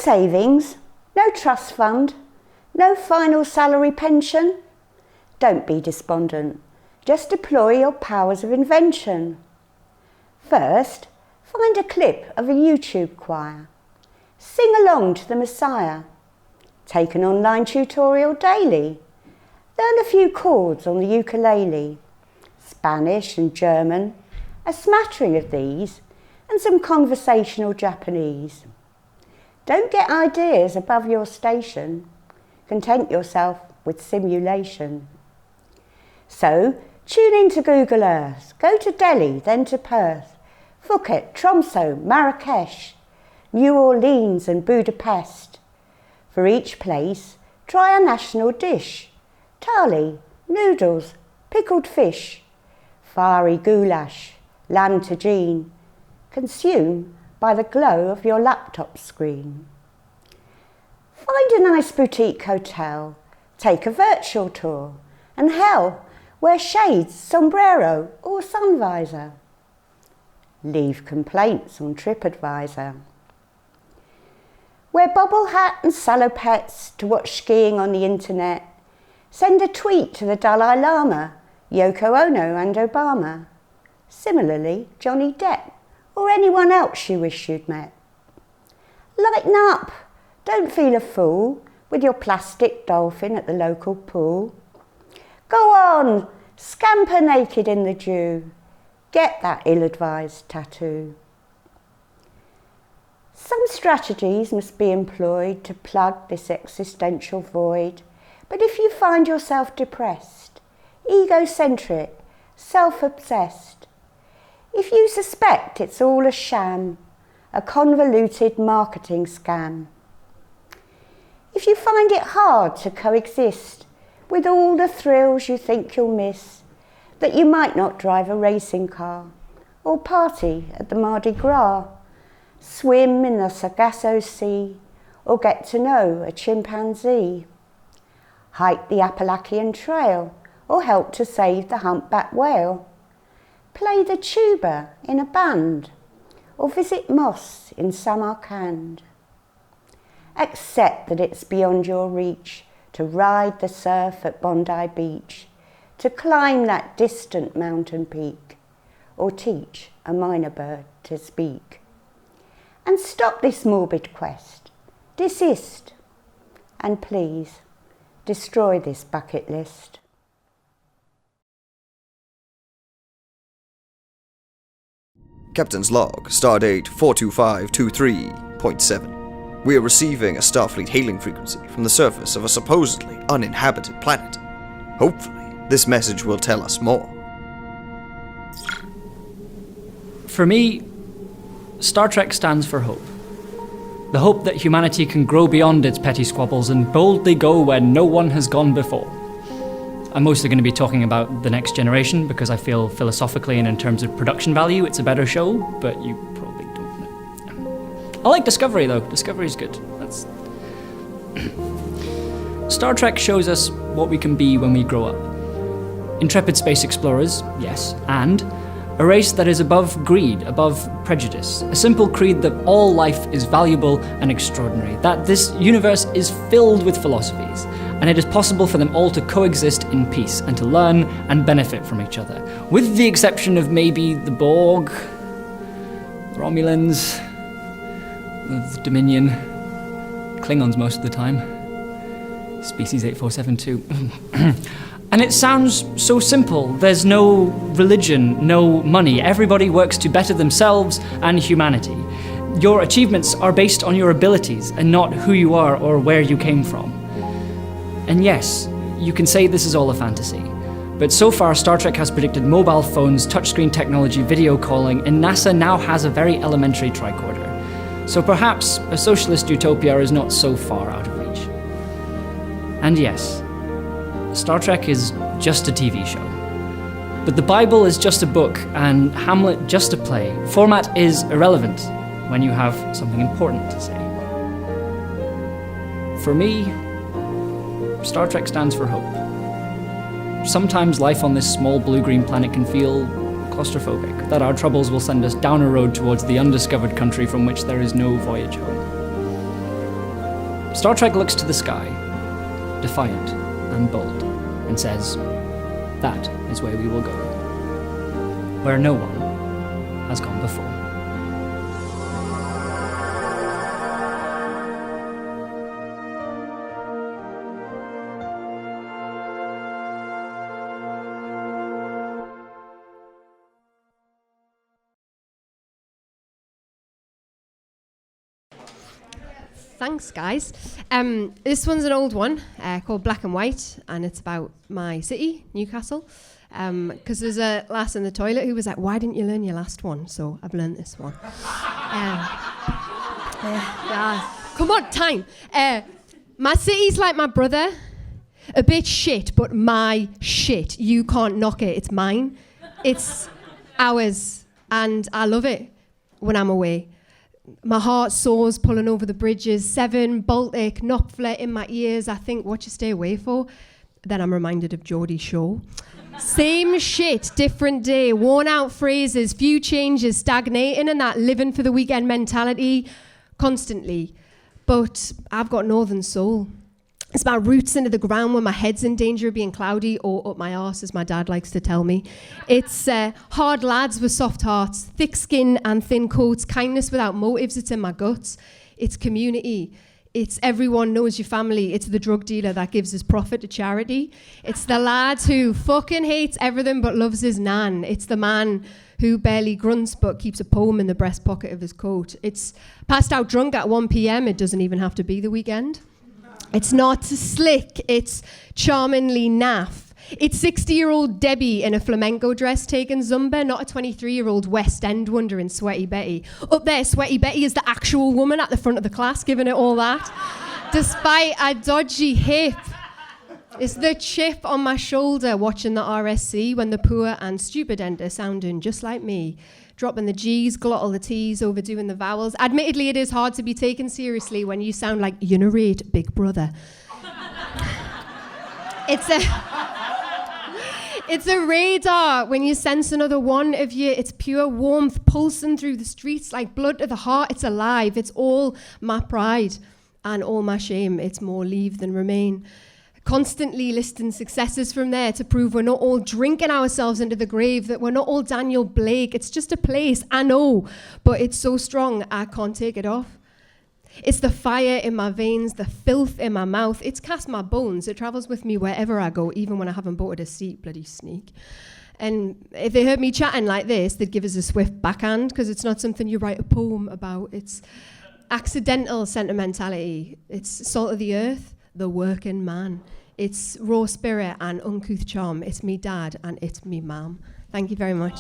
savings, no trust fund, no final salary pension? Don't be despondent, just deploy your powers of invention. First, find a clip of a YouTube choir. Sing along to the Messiah. Take an online tutorial daily. Learn a few chords on the ukulele. Spanish and German, a smattering of these, and some conversational Japanese. Don't get ideas above your station. Content yourself with simulation. So, tune into Google Earth. Go to Delhi, then to Perth, Phuket, Tromso, Marrakesh, New Orleans and Budapest. For each place, try a national dish. Thali, noodles, pickled fish, fiery goulash, lamb tagine. Consume by the glow of your laptop screen. Find a nice boutique hotel, take a virtual tour, and hell, wear shades, sombrero or sun visor. Leave complaints on TripAdvisor. Wear bobble hat and salopettes to watch skiing on the internet. Send a tweet to the Dalai Lama, Yoko Ono and Obama. Similarly, Johnny Depp or anyone else you wish you'd met. Lighten up, don't feel a fool with your plastic dolphin at the local pool. Go on, scamper naked in the dew. Get that ill-advised tattoo. Some strategies must be employed to plug this existential void, but if you find yourself depressed, egocentric, self-obsessed, if you suspect it's all a sham, a convoluted marketing scam, if you find it hard to coexist with all the thrills you think you'll miss, that you might not drive a racing car, or party at the Mardi Gras, swim in the Sargasso Sea, or get to know a chimpanzee, hike the Appalachian Trail, or help to save the humpback whale, play the tuba in a band, or visit mosques in Samarkand. Accept that it's beyond your reach to ride the surf at Bondi Beach, to climb that distant mountain peak, or teach a minor bird to speak. And stop this morbid quest, desist, and please, destroy this bucket list. Captain's log, stardate 42523.7. We are receiving a Starfleet hailing frequency from the surface of a supposedly uninhabited planet. Hopefully, this message will tell us more. For me, Star Trek stands for hope. The hope that humanity can grow beyond its petty squabbles and boldly go where no one has gone before. I'm mostly going to be talking about The Next Generation because I feel philosophically and in terms of production value it's a better show, but you probably don't know. I like Discovery though. Discovery's good. Star Trek shows us what we can be when we grow up. Intrepid space explorers, yes, and a race that is above greed, above prejudice. A simple creed that all life is valuable and extraordinary, that this universe is filled with philosophies, and it is possible for them all to coexist in peace and to learn and benefit from each other, with the exception of maybe the Borg, the Romulans, the Dominion, Klingons most of the time, Species 8472. And it sounds so simple. There's no religion, no money. Everybody works to better themselves and humanity. Your achievements are based on your abilities and not who you are or where you came from. And yes, you can say this is all a fantasy. But so far, Star Trek has predicted mobile phones, touchscreen technology, video calling, and NASA now has a very elementary tricorder. So perhaps a socialist utopia is not so far out of reach. And yes, Star Trek is just a TV show. But the Bible is just a book, and Hamlet just a play. Format is irrelevant when you have something important to say. For me, Star Trek stands for hope. Sometimes life on this small blue-green planet can feel claustrophobic, that our troubles will send us down a road towards the undiscovered country from which there is no voyage home. Star Trek looks to the sky, defiant and bold, and says, that is where we will go, where no one has gone before. Thanks, guys. This one's an old one called Black and White, and it's about my city, Newcastle. Because there's a lass in the toilet who was like, why didn't you learn your last one? So I've learned this one. Come on, time. My city's like my brother. A bit shit, but my shit. You can't knock it. It's mine. It's ours. And I love it when I'm away. My heart soars pulling over the bridges. Severn, Baltic, Knopfler in my ears. I think, what you stay away for? Then I'm reminded of Geordie Shore. Same shit, different day. Worn out phrases, few changes, stagnating, and that living for the weekend mentality constantly. But I've got northern soul. It's my roots into the ground when my head's in danger of being cloudy, or up my arse, as my dad likes to tell me. It's hard lads with soft hearts, thick skin and thin coats, kindness without motives, it's in my guts. It's community. It's everyone knows your family. It's the drug dealer that gives his profit to charity. It's the lad who fucking hates everything but loves his nan. It's the man who barely grunts but keeps a poem in the breast pocket of his coat. It's passed out drunk at 1 p.m. It doesn't even have to be the weekend. It's not slick, it's charmingly naff. It's 60-year-old Debbie in a flamenco dress taking Zumba, not a 23-year-old West End wonder in Sweaty Betty. Up there, Sweaty Betty is the actual woman at the front of the class giving it all that. Despite a dodgy hip. It's the chip on my shoulder watching the RSC when the poor and stupid enter sounding just like me. Dropping the G's, glottal the T's, overdoing the vowels. Admittedly, it is hard to be taken seriously when you sound like you narrate Big Brother. It's a radar when you sense another one of you. It's pure warmth pulsing through the streets like blood to the heart. It's alive. It's all my pride and all my shame. It's more leave than remain. Constantly listing successes from there to prove we're not all drinking ourselves into the grave, that we're not all Daniel Blake. It's just a place, I know, but it's so strong I can't take it off. It's the fire in my veins, the filth in my mouth. It's cast my bones. It travels with me wherever I go, even when I haven't bought a seat, bloody sneak. And if they heard me chatting like this, they'd give us a swift backhand, because it's not something you write a poem about. It's accidental sentimentality. It's salt of the earth, the working man. It's raw spirit and uncouth charm. It's me dad and it's me mum. Thank you very much.